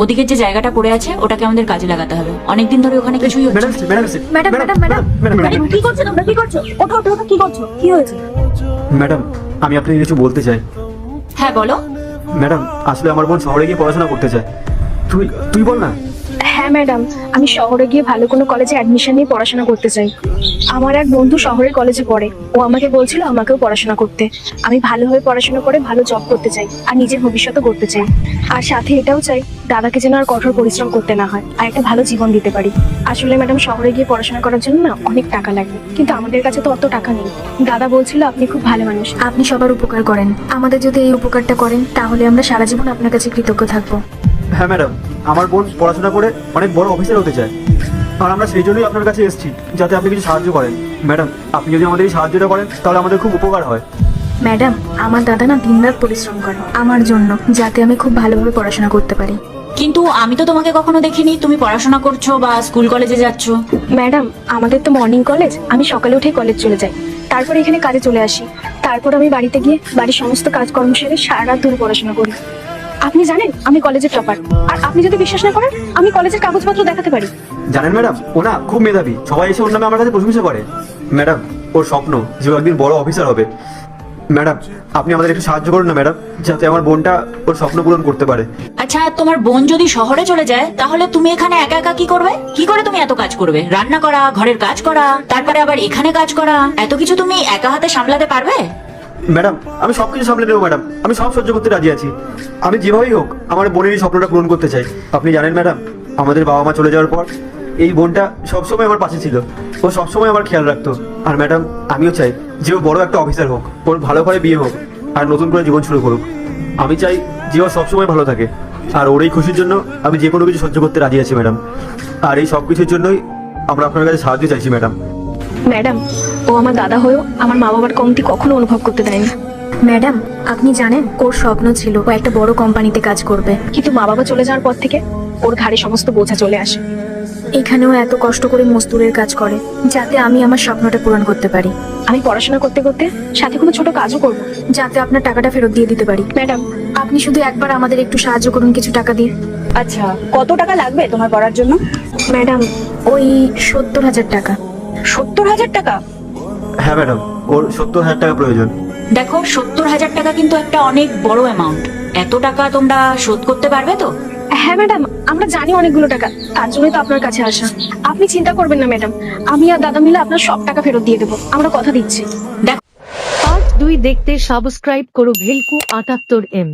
ওদিকে যে জায়গাটা পড়ে আছে ওটাকে আমাদের কাজে লাগাতে হবে। অনেকদিন ধরে ওখানে কিছুই হচ্ছে না। ম্যাডাম ম্যাডাম ম্যাডাম ম্যাডাম কি করছো তোমরা? কি করছো? ওঠো ওঠো ওঠো, কি করছো? কি হয়েছে? ম্যাডাম, আমি আপনাকে কিছু বলতে চাই। হ্যাঁ বলো। ম্যাডাম, আসলে আমার বোন শহরে গিয়ে পড়াশোনা করতে চায়। তুই তুই বল না। হ্যাঁ ম্যাডাম, আমি শহরে গিয়ে ভালো কোনো কলেজে অ্যাডমিশন নিয়ে পড়াশোনা করতে চাই। আমার এক বন্ধু শহরের কলেজে পড়ে, ও আমাকে বলছিল আমাকেও পড়াশোনা করতে। আমি ভালোভাবে পড়াশোনা করে ভালো জব করতে চাই আর নিজের ভবিষ্যৎও করতে চাই। আর সাথে এটাও চাই দাদাকে যেন আর কঠোর পরিশ্রম করতে না হয় আর একটা ভালো জীবন দিতে পারি। আসলে ম্যাডাম, শহরে গিয়ে পড়াশোনা করার জন্য না অনেক টাকা লাগে, কিন্তু আমাদের কাছে তো অত টাকা নেই। দাদা বলছিল আপনি খুব ভালো মানুষ, আপনি সবার উপকার করেন। আমাদের যদি এই উপকারটা করেন তাহলে আমরা সারা জীবন আপনার কাছে কৃতজ্ঞ থাকবো। হ্যাঁ ম্যাডাম, আমার বোন পড়াশোনা করে অনেক বড় অফিসার হতে চায়, আর আমরা সেই জন্যই আপনার কাছে এসেছি যাতে আপনি কিছু সাহায্য করেন। ম্যাডাম, আপনি যদি আমাদের এই সাহায্যটা করেন তাহলে আমাদের খুব উপকার হয়। ম্যাডাম, আমার দাদা না দিনরাত পরিশ্রম করে আমার জন্য, যাতে আমি খুব ভালোভাবে পড়াশোনা করতে পারি। কিন্তু আমি তো তোমাকে কখনো দেখিনি তুমি পড়াশোনা করছো বা স্কুল কলেজে যাচ্ছ। ম্যাডাম, আমাদের তো মর্নিং কলেজ, আমি সকালে উঠেই কলেজ চলে যাই, তারপর এখানে কাজে চলে আসি, তারপর আমি বাড়িতে গিয়ে বাড়ির সমস্ত কাজকর্ম সেরে সারা রাত ধরে পড়াশোনা করি। আপনি জানেন আমি কলেজের টপার, আর আপনি যদি বিশ্বাস না করেন আমি কলেজের কাগজপত্র দেখাতে পারি। জানেন ম্যাডাম, ও না খুব মেধাবী, সবাই এসে ওর নামে আমার কাছে প্রশংসা করে। ম্যাডাম, ওর স্বপ্ন যে ও একদিন বড় অফিসার হবে। ম্যাডাম, আপনি আমাদের একটু সাহায্য করুন না ম্যাডাম, যাতে আমার বোনটা ওর স্বপ্ন পূরণ করতে পারে। আচ্ছা, তোমার বোন যদি শহরে চলে যায় তাহলে তুমি এখানে একা একা কি করবে? কি করে তুমি এত কাজ করবে? রান্না করা, ঘরের কাজ করা, তারপরে আবার এখানে কাজ করা, এত কিছু তুমি একা হাতে সামলাতে পারবে? ম্যাডাম, আমি সবকিছু সামলে নেবো ম্যাডাম, আমি সব সহ্য করতে রাজি আছি। আমি যেভাবেই হোক আমার বোনের এই স্বপ্নটা পূরণ করতে চাই। আপনি জানেন ম্যাডাম, আমাদের বাবা মা চলে যাওয়ার পর এই বোনটা সবসময় আমার পাশে ছিল, ও সবসময় আমার খেয়াল রাখতো। আর ম্যাডাম, আমিও চাই যে ও বড় একটা অফিসার হোক, ওর ভালো করে বিয়ে হোক আর নতুন করে জীবন শুরু করুক। আমি চাই যে ও সবসময় ভালো থাকে, আর ওর এই খুশির জন্য আমি যে কোনো কিছু সহ্য করতে রাজি আছি ম্যাডাম। আর এই সব কিছুর জন্যই আমরা আপনার কাছে সাহায্য চাইছি ম্যাডাম। ম্যাডাম, ও আমার দাদা হয়েও আমার মা বাবার কমতি কখনো অনুভব করতে দেয়নি। ম্যাডাম, আপনি জানেন ওর স্বপ্ন ছিল ও একটা বড় কোম্পানিতে কাজ করবে, কিন্তু মা বাবা চলে যাওয়ার পর থেকে ওর ঘাড়ে সমস্ত বোঝা চলে আসে। এখানেও এত কষ্ট করে মজদুরের কাজ করে যাতে আমি আমার স্বপ্নটা পূরণ করতে পারি। আমি পড়াশোনা করতে করতে সাথে কোনো ছোট কাজও করব যাতে আপনার টাকাটা ফেরত দিয়ে দিতে পারি। ম্যাডাম, আপনি শুধু একবার আমাদের একটু সাহায্য করুন কিছু টাকা দিয়ে। আচ্ছা, কত টাকা লাগবে তোমার পড়ার জন্য? ম্যাডাম, ওই 70,000 টাকা। 70,000 টাকা? হ্যাঁ ম্যাডাম, ওর 70,000 টাকা প্রয়োজন। দেখো, 70,000 টাকা কিন্তু একটা অনেক বড় অ্যামাউন্ট। এত টাকা তোমরা শোধ করতে পারবে তো? হ্যাঁ ম্যাডাম, আমরা জানি অনেকগুলো টাকা, তার জন্যই তো আপনার কাছে আসা। আপনি চিন্তা করবেন না ম্যাডাম, আমি আর দাদা মিলে আপনার সব টাকা ফেরত দিয়ে দেবো, আমরা কথা দিচ্ছি। দেখো, পার্ট 2 দেখতে সাবস্ক্রাইব করো ভেলকু 78M।